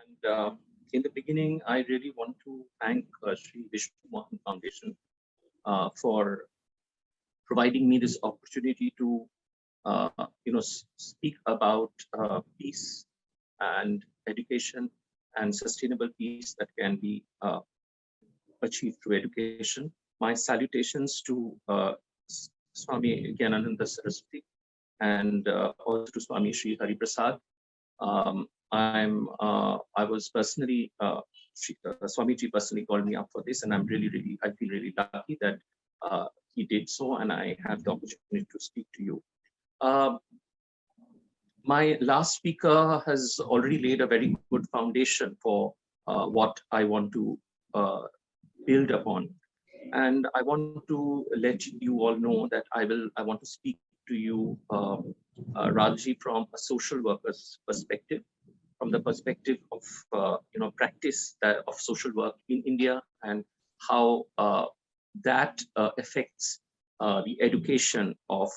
And in the beginning, I really want to thank Shri Vishnu Mohan Foundation for providing me this opportunity to, speak about peace and education and sustainable peace that can be achieved through education. My salutations to Swami Gnanananda Sarasvathi and also to Swami Shri Hari Prasad. I was personally, Swamiji personally called me up for this, and I feel really lucky that he did so, and I have the opportunity to speak to you. My last speaker has already laid a very good foundation for what I want to build upon. And I want to let you all know that I want to speak to you, Raji, from a social worker's perspective, from the perspective of practice of social work in India, and how that affects the education of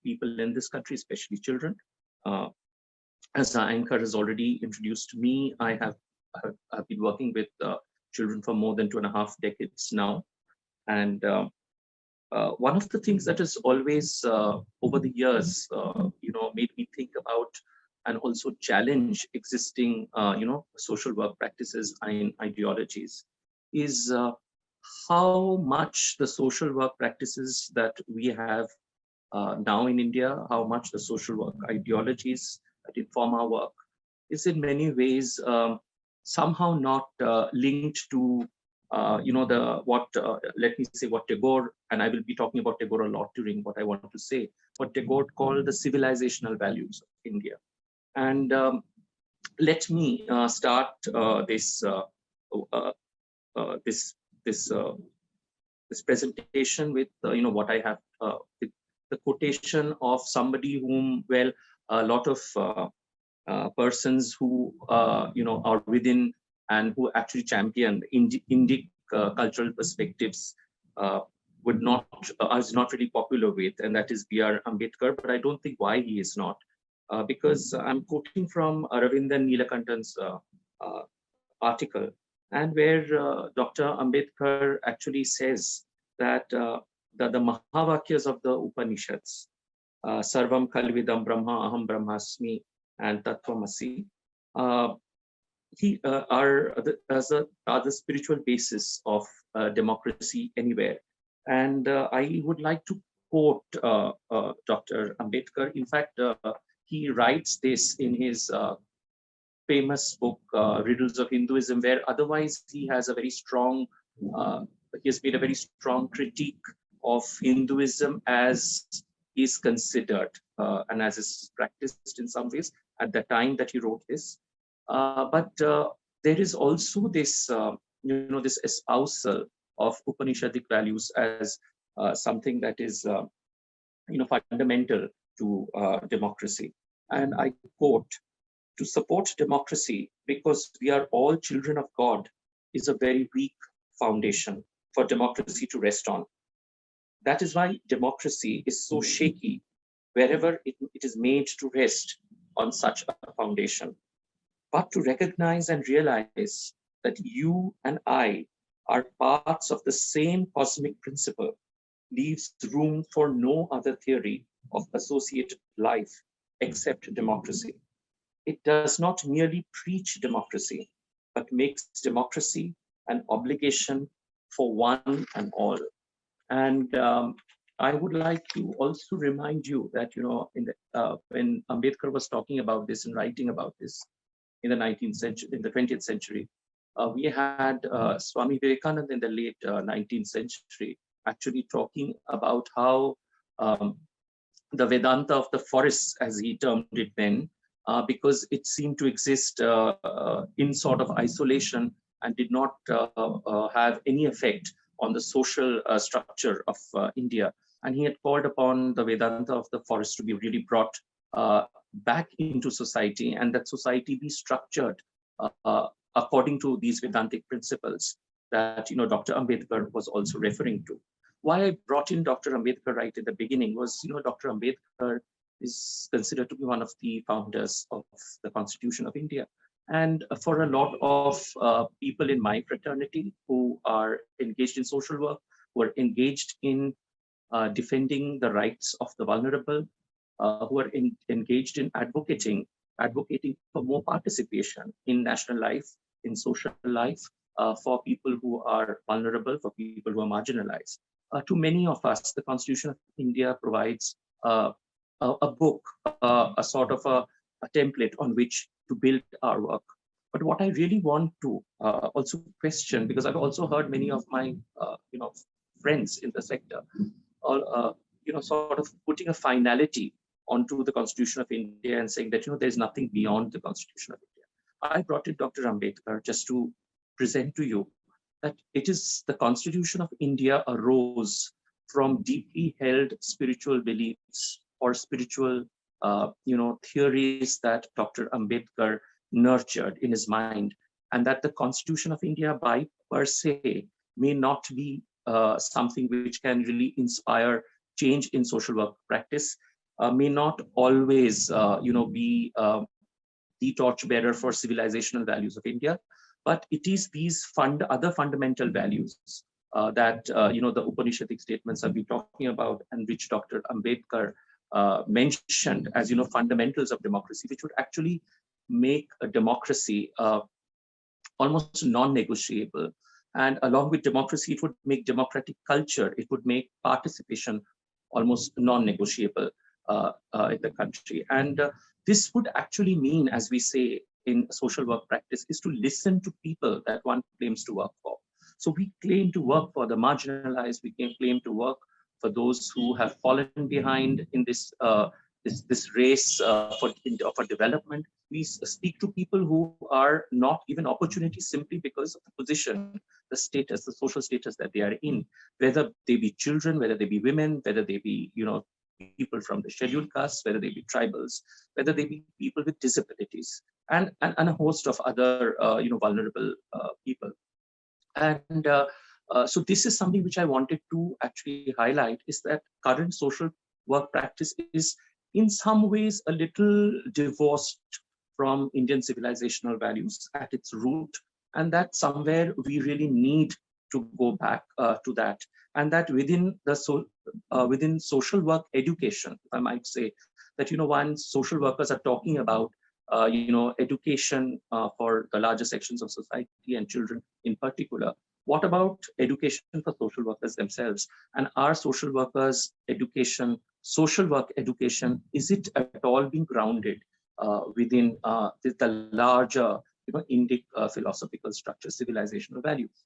people in this country, especially children. As our anchor has already introduced me, I have been working with children for more than 2.5 decades now. And one of the things that has always over the years, made me think about and also challenge existing, social work practices and ideologies is how much the social work practices that we have now in India, how much the social work ideologies that inform our work is in many ways somehow not linked to let me say what Tagore, and I will be talking about Tagore a lot during what I want to say, what Tagore called the civilizational values of India. And let me start this presentation with what I have with the quotation of somebody whom, well, a lot of persons who are within and who actually champion Indic cultural perspectives is not really popular with, and that is B.R. Ambedkar. But I don't think why he is not, because I'm quoting from Aravindan Neelakantan's article, and where Dr. Ambedkar actually says that the Mahavakyas of the Upanishads, Sarvam Khalvidam Brahma, Aham Brahmasmi, and Tattvamasi, are the spiritual basis of democracy anywhere. And I would like to quote Dr. Ambedkar. In fact, he writes this in his famous book, Riddles of Hinduism, where otherwise he has a very strong, he has made a very strong critique of Hinduism as is considered and as is practiced in some ways at the time that he wrote this. But there is also this, this espousal of Upanishadic values as something that is, fundamental to democracy. And I quote, "To support democracy, because we are all children of God, is a very weak foundation for democracy to rest on. That is why democracy is so shaky wherever it is made to rest on such a foundation. But to recognize and realize that you and I are parts of the same cosmic principle leaves room for no other theory of associated life except democracy. It does not merely preach democracy, but makes democracy an obligation for one and all." And I would like to also remind you that, when Ambedkar was talking about this and writing about this in the 19th century, in the 20th century, we had Swami Vivekananda in the late 19th century actually talking about how the Vedanta of the forests, as he termed it then, because it seemed to exist in sort of isolation and did not have any effect on the social structure of India. And he had called upon the Vedanta of the forest to be really brought back into society, and that society be structured according to these Vedantic principles that Dr. Ambedkar was also referring to. Why I brought in Dr. Ambedkar right at the beginning was, Dr. Ambedkar is considered to be one of the founders of the Constitution of India. And for a lot of people in my fraternity who are engaged in social work, who are engaged in defending the rights of the vulnerable, who are engaged in advocating for more participation in national life, in social life, for people who are vulnerable, for people who are marginalized. To many of us, the Constitution of India provides a book, a sort of a template on which to build our work. But what I really want to also question, because I've also heard many of my friends in the sector, sort of putting a finality onto the Constitution of India and saying that there's nothing beyond the Constitution of India. I brought in Dr. Ambedkar just to present to you that it is the Constitution of India arose from deeply held spiritual beliefs or spiritual theories that Dr. Ambedkar nurtured in his mind, and that the Constitution of India by per se may not be something which can really inspire change in social work practice, may not always be the torchbearer for civilizational values of India, but it is these other fundamental values that the Upanishadic statements I've been talking about, and which Dr. Ambedkar mentioned as fundamentals of democracy, which would actually make a democracy almost non-negotiable. And along with democracy, it would make democratic culture, it would make participation almost non-negotiable in the country. And this would actually mean, as we say in social work practice, is to listen to people that one claims to work for. So we claim to work for the marginalized, we claim to work for those who have fallen behind in this race for development. We speak to people who are not given opportunities simply because of the position, the status, the social status that they are in, whether they be children, whether they be women, whether they be people from the scheduled castes, whether they be tribals, whether they be people with disabilities, and a host of other vulnerable people. And so this is something which I wanted to actually highlight, is that current social work practice is in some ways a little divorced from Indian civilizational values at its root, and that somewhere we really need to go back to that, and that within the within social work education, I might say, that once social workers are talking about education for the larger sections of society and children in particular, what about education for social workers themselves? And are social workers' education, social work education, is it at all being grounded within the larger Indic philosophical structure, civilizational values?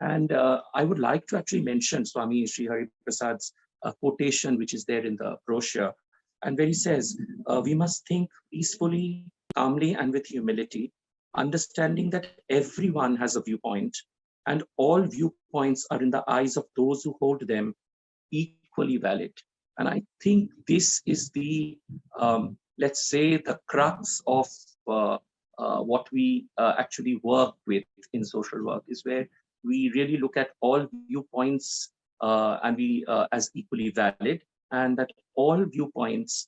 And I would like to actually mention Swami Shri Hari Prasad's quotation, which is there in the brochure, and where he says, we must think peacefully, calmly, and with humility, understanding that everyone has a viewpoint, and all viewpoints are in the eyes of those who hold them equally valid. And I think this is the, let's say, the crux of what we actually work with in social work, is where we really look at all viewpoints and we as equally valid, and that all viewpoints,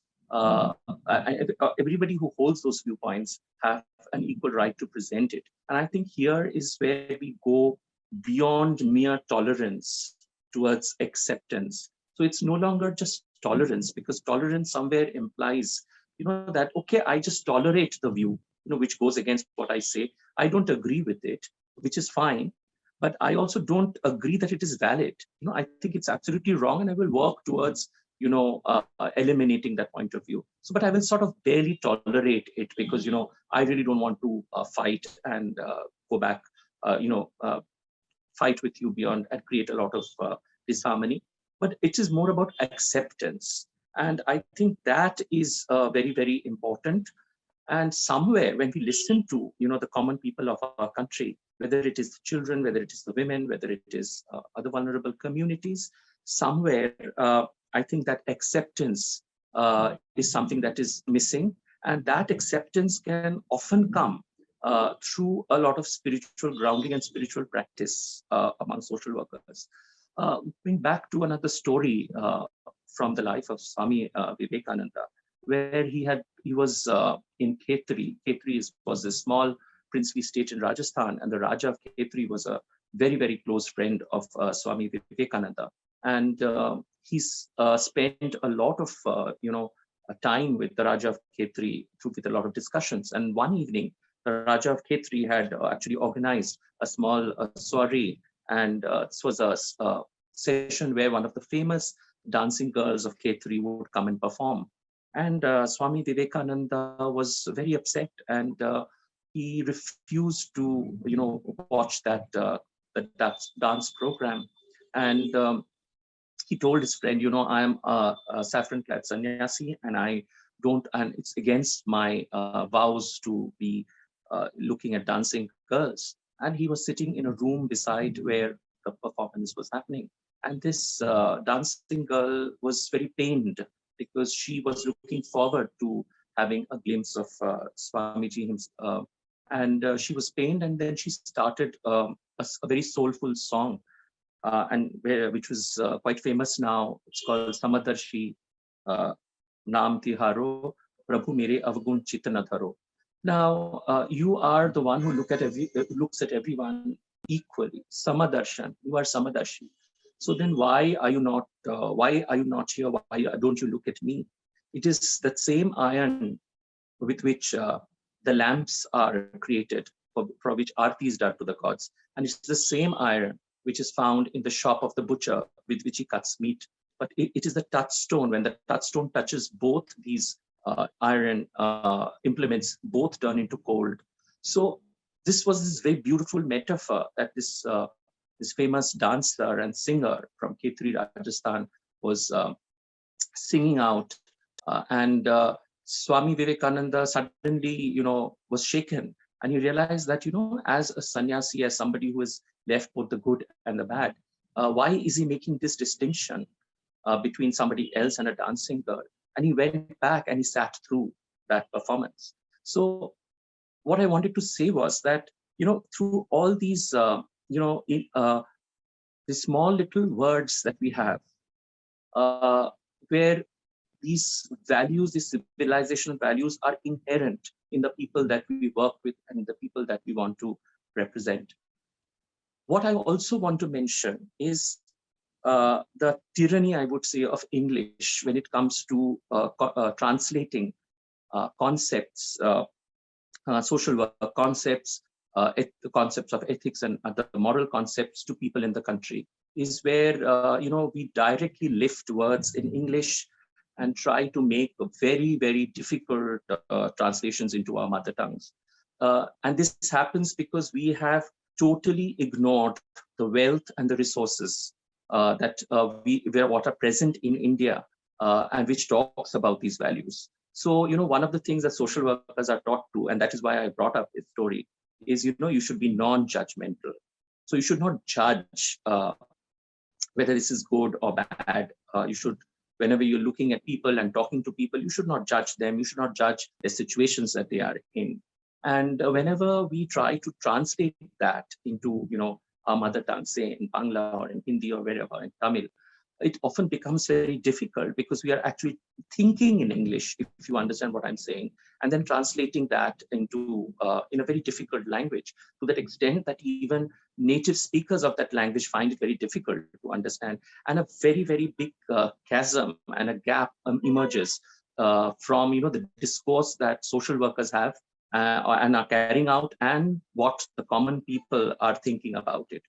everybody who holds those viewpoints have an equal right to present it. And I think here is where we go beyond mere tolerance towards acceptance. So it's no longer just tolerance, because tolerance somewhere implies, that, okay, I just tolerate the view, which goes against what I say. I don't agree with it, which is fine, but I also don't agree that it is valid. I think it's absolutely wrong, and I will work towards eliminating that point of view. So, but I will sort of barely tolerate it, because I really don't want to fight and go back, fight with you beyond and create a lot of disharmony. But it is more about acceptance, and I think that is very, very important. And somewhere when we listen to the common people of our country, whether it is the children, whether it is the women, whether it is other vulnerable communities, somewhere I think that acceptance is something that is missing, and that acceptance can often come through a lot of spiritual grounding and spiritual practice among social workers. Going back to another story from the life of Swami Vivekananda, where he was in Khetri. Was a small princely state in Rajasthan, and the Raja of Khetri was a very, very close friend of Swami Vivekananda. And he's spent a lot of time with the Raja of Khetri with a lot of discussions. And one evening, the Raja of Khetri had actually organized a small soiree, and this was a session where one of the famous dancing girls of Khetri would come and perform. And Swami Vivekananda was very upset, and he refused to, watch that dance program. And he told his friend, I am a saffron-clad sannyasi, and and it's against my vows to be looking at dancing girls. And he was sitting in a room beside where the performance was happening. And this dancing girl was very pained because she was looking forward to having a glimpse of Swamiji himself. And she was pained, and then she started a very soulful song, which was quite famous now. It's called Samadarshi Naam Tiharo Prabhu Mere Avgun Chitana Dharo. Now, you are the one who looks at everyone equally. Samadarshan, you are Samadarshi. So then why are you not here? Why don't you look at me? It is that same iron with which the lamps are created, for which arti is done to the gods. And it's the same iron which is found in the shop of the butcher with which he cuts meat. But it is the touchstone. When the touchstone touches both these iron implements, both turn into gold. So this was this very beautiful metaphor that this famous dancer and singer from Khetri, Rajasthan, was singing out. And Swami Vivekananda suddenly, was shaken, and he realized that, as a sannyasi, as somebody who has left both the good and the bad, why is he making this distinction between somebody else and a dancing girl? And he went back and he sat through that performance. So what I wanted to say was that, through all these, the small little words that we have, where these values, these civilizational values, are inherent in the people that we work with and the people that we want to represent. What I also want to mention is the tyranny, I would say, of English when it comes to translating concepts, social work concepts, the concepts of ethics and other moral concepts to people in the country, is where we directly lift words in English and try to make very, very difficult translations into our mother tongues. And this happens because we have totally ignored the wealth and the resources that what are present in India, and which talks about these values. So, one of the things that social workers are taught to, and that is why I brought up this story, is, you should be non-judgmental. So you should not judge whether this is good or bad. You should, whenever you're looking at people and talking to people, you should not judge them. You should not judge the situations that they are in. And whenever we try to translate that into, our mother tongue, say in Bangla or in Hindi or wherever, in Tamil, it often becomes very difficult because we are actually thinking in English, if you understand what I'm saying, and then translating that into in a very difficult language, to that extent that even native speakers of that language find it very difficult to understand. And a very, very big chasm and a gap emerges from the discourse that social workers have and are carrying out, and what the common people are thinking about it.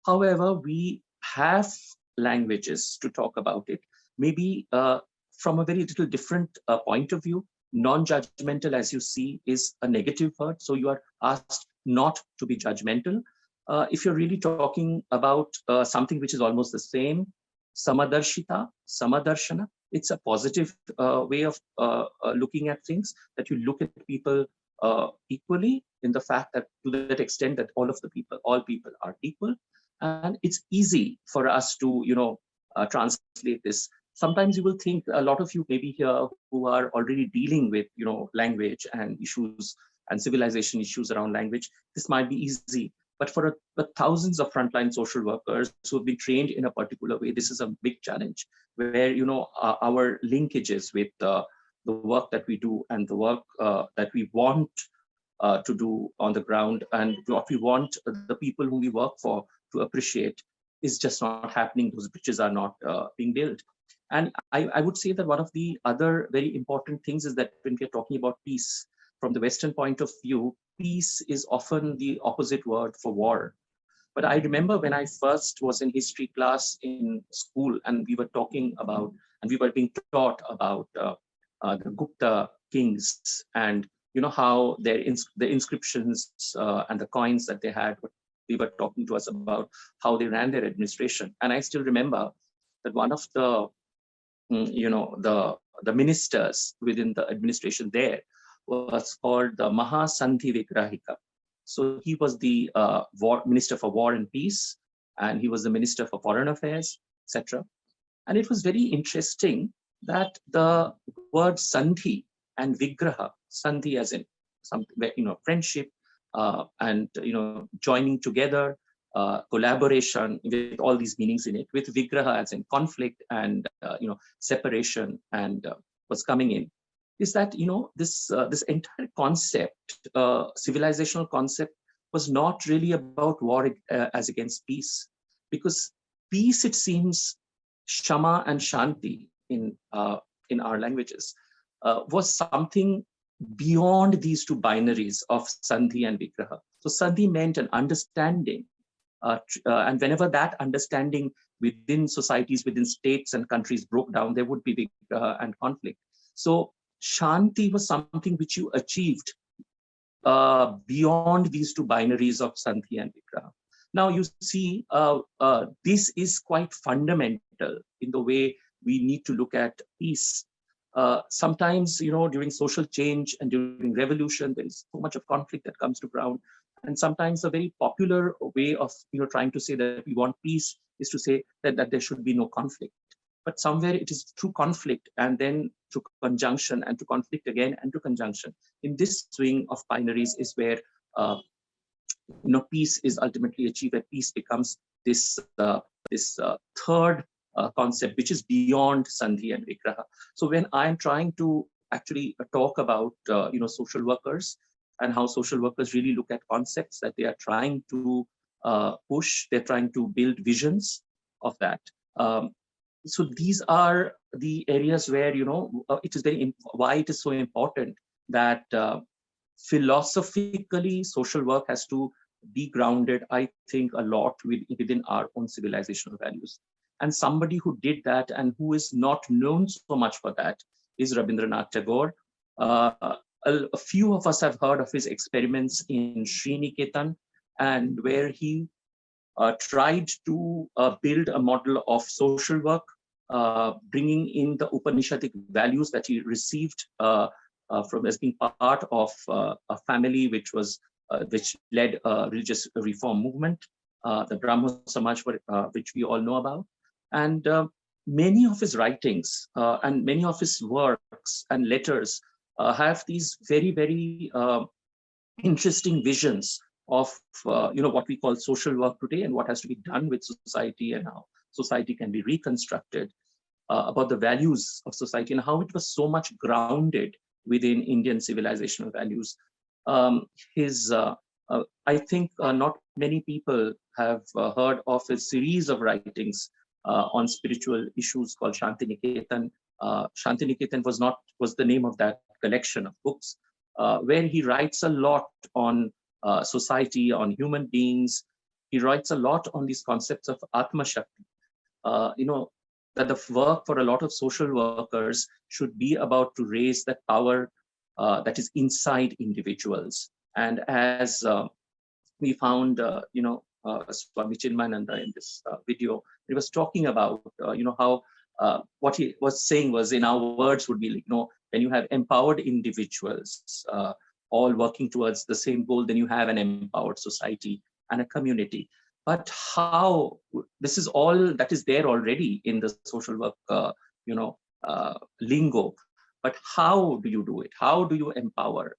However, we have languages to talk about it, maybe from a very little different point of view. Non-judgmental, as you see, is a negative word. So you are asked not to be judgmental. If you're really talking about something which is almost the same, samadarshita, samadarshana, it's a positive way of looking at things, that you look at people equally, in the fact that to that extent that all people are equal. And it's easy for us to, translate this. Sometimes you will think, a lot of you maybe here who are already dealing with, language and issues and civilization issues around language, this might be easy. But for thousands of frontline social workers who have been trained in a particular way, this is a big challenge, where, our linkages with the the work that we do and the work that we want to do on the ground, and what we want the people whom we work for to appreciate, is just not happening. Those bridges are not being built. And I would say that one of the other very important things is that when we're talking about peace, from the Western point of view, peace is often the opposite word for war. But I remember when I first was in history class in school, and we were talking about, and we were being taught about the Gupta kings, and how the inscriptions and the coins that they had. They were talking to us about how they ran their administration, and I still remember that one of the the ministers within the administration there was called the Mahasandhi Vigrahika. So he was the Minister for War and Peace, and he was the Minister for Foreign Affairs, etc. And it was very interesting that the word Sandhi and Vigraha, Sandhi as in something, friendship, and joining together, collaboration, with all these meanings in it, with Vigraha as in conflict and separation, and what's coming in, is that this entire concept, civilizational concept, was not really about war as against peace, because peace, it seems, Shama and Shanti in our languages, was something beyond these two binaries of Sandhi and Vigraha. So Sandhi meant an understanding, and whenever that understanding within societies, within states and countries broke down, there would be Vigraha and conflict. So Shanti was something which you achieved beyond these two binaries of Sandhi and Vigraha. Now you see, this is quite fundamental in the way we need to look at peace. Sometimes, during social change and during revolution, there is so much of conflict that comes to ground. And sometimes a very popular way of trying to say that we want peace is to say that there should be no conflict. But somewhere it is through conflict, and then through conjunction, and to conflict again, and to conjunction. In this swing of binaries is where peace is ultimately achieved, and peace becomes this third concept, which is beyond Sandhi and Vigraha. So when I'm trying to actually talk about social workers, and how social workers really look at concepts that they are trying to push, they're trying to build visions of that. So these are the areas where it is why it is so important that philosophically social work has to be grounded, I think, a lot within our own civilizational values. And somebody who did that, and who is not known so much for that, is Rabindranath Tagore. A few of us have heard of his experiments in Shri, and where he tried to build a model of social work, bringing in the Upanishadic values that he received from as being part of a family which led a religious reform movement, the Brahmo Samaj, which we all know about. And many of his writings and many of his works and letters have these very, very interesting visions of what we call social work today, and what has to be done with society, and how society can be reconstructed, about the values of society, and how it was so much grounded within Indian civilizational values. I think not many people have heard of a series of writings on spiritual issues called Shantiniketan. Shantiniketan was the name of that collection of books, where he writes a lot on society, on human beings. He writes a lot on these concepts of Atma Shakti. That the work for a lot of social workers should be about to raise that power that is inside individuals. And as we found, Swami Chinmayananda in this video, he was talking about, how what he was saying was, in our words, would be like, when you have empowered individuals all working towards the same goal, then you have an empowered society and a community. But how, this is all that is there already in the social work, lingo. But how do you do it? How do you empower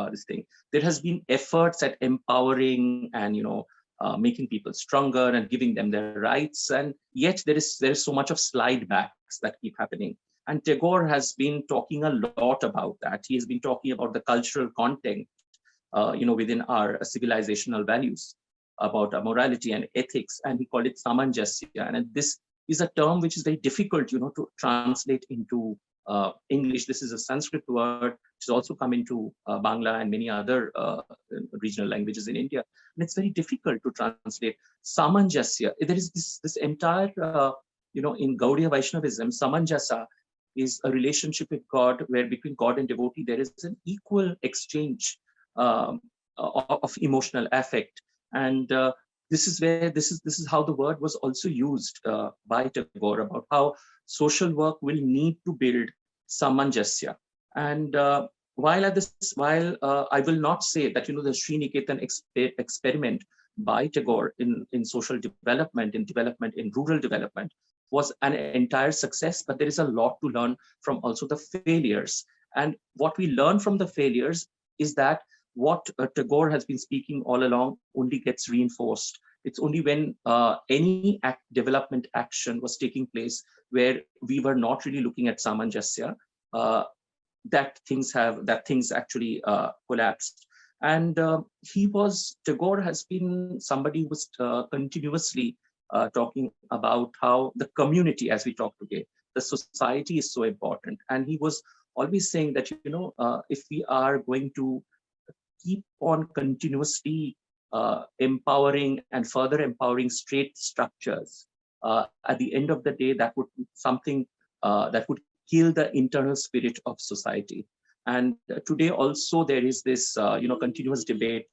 this thing? There has been efforts at empowering and making people stronger and giving them their rights, and yet there is so much of slide backs that keep happening. And Tagore has been talking a lot about that. He has been talking about the cultural content, within our civilizational values, about morality and ethics, and he called it samanjasya. And this is a term which is very difficult, to translate into English. This is a Sanskrit word, which has also come into Bangla and many other regional languages in India. And it's very difficult to translate. Samanjasya, there is this entire, in Gaudiya Vaishnavism, samanjasa is a relationship with God, where between God and devotee, there is an equal exchange of emotional affect. And this is how the word was also used by Tagore, about how social work will need to build samanjasya. And while I will not say that the Shri Niketan experiment by Tagore in social development, in rural development, was an entire success, but there is a lot to learn from also the failures. And what we learn from the failures is that what Tagore has been speaking all along only gets reinforced. It's only when any development action was taking place where we were not really looking at samanjasya, that things actually collapsed. And Tagore has been somebody who was continuously talking about how the community, as we talk today, the society is so important. And he was always saying that, if we are going to keep on continuously empowering and further empowering state structures, at the end of the day, that would something that would kill the internal spirit of society. And today also there is this, continuous debate,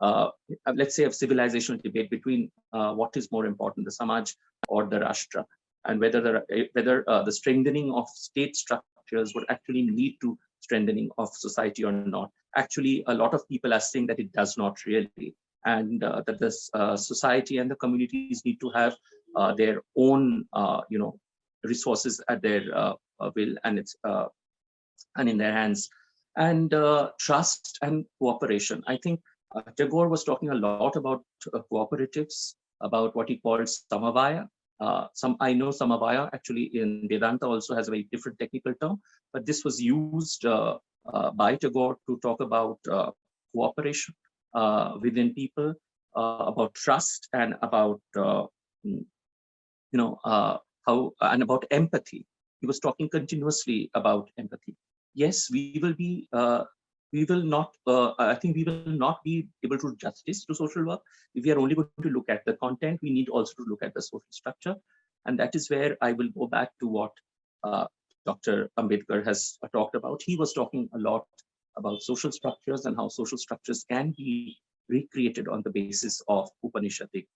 let's say a civilizational debate between what is more important, the Samaj or the Rashtra, and whether the strengthening of state structures would actually lead to strengthening of society or not. Actually, a lot of people are saying that it does not really, and that the society and the communities need to have their own, resources at their will, and it's and in their hands, and trust and cooperation. I think Tagore was talking a lot about cooperatives, about what he called samavaya. I know samavaya actually in Vedanta also has a very different technical term, but this was used by Tagore to talk about cooperation within people, about trust, and about how, and about empathy. He was talking continuously about empathy. Yes, we will not, I think we will not be able to do justice to social work if we are only going to look at the content. We need also to look at the social structure. And that is where I will go back to what Dr. Ambedkar has talked about. He was talking a lot about social structures and how social structures can be recreated on the basis of Upanishadic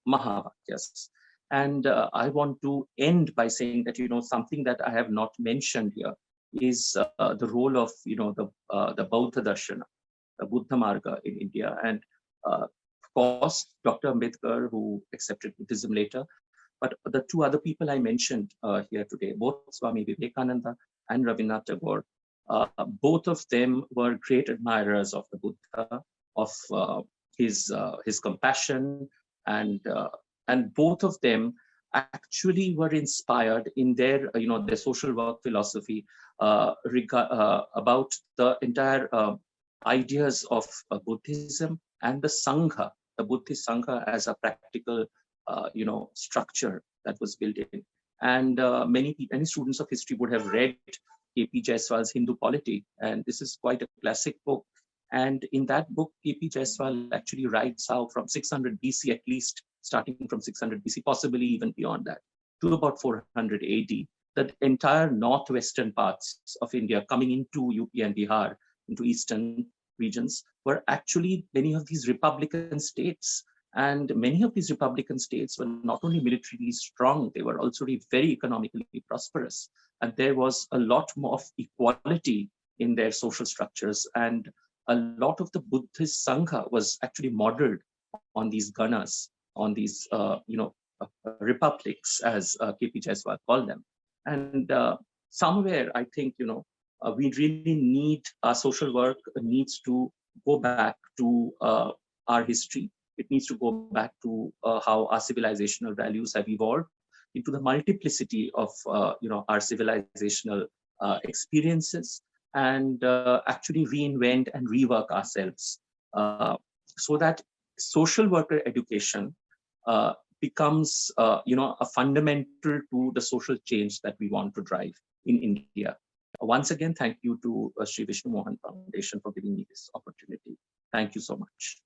Mahavakyas. And I want to end by saying that, something that I have not mentioned here is the role of, the Bauddha Darshana, the Buddha Marga in India. And of course, Dr. Ambedkar, who accepted Buddhism later, but the two other people I mentioned here today, both Swami Vivekananda and Rabindranath Tagore, both of them were great admirers of the Buddha, of his compassion, and both of them actually were inspired in their, their social work philosophy about the entire ideas of Buddhism and the Sangha, the Buddhist Sangha as a practical, structure that was built in. And many students of history would have read K.P. Jaiswal's Hindu Polity, and this is quite a classic book. And in that book, K.P. Jaiswal actually writes how from 600 BC, at least starting from 600 BC, possibly even beyond that, to about 400 AD, the entire northwestern parts of India coming into UP and Bihar, into eastern regions, were actually many of these republican states. And many of these republican states were not only militarily strong, they were also very economically prosperous. And there was a lot more of equality in their social structures. And a lot of the Buddhist Sangha was actually modeled on these ganas, on these, republics, as K.P. Jaiswal called them. And somewhere, I think, we really need, our social work needs to go back to our history. It needs to go back to how our civilizational values have evolved. into the multiplicity of our civilizational experiences, and actually reinvent and rework ourselves, so that social worker education becomes a fundamental to the social change that we want to drive in India. Once again, thank you to Shri Vishnu Mohan Foundation for giving me this opportunity. Thank you so much.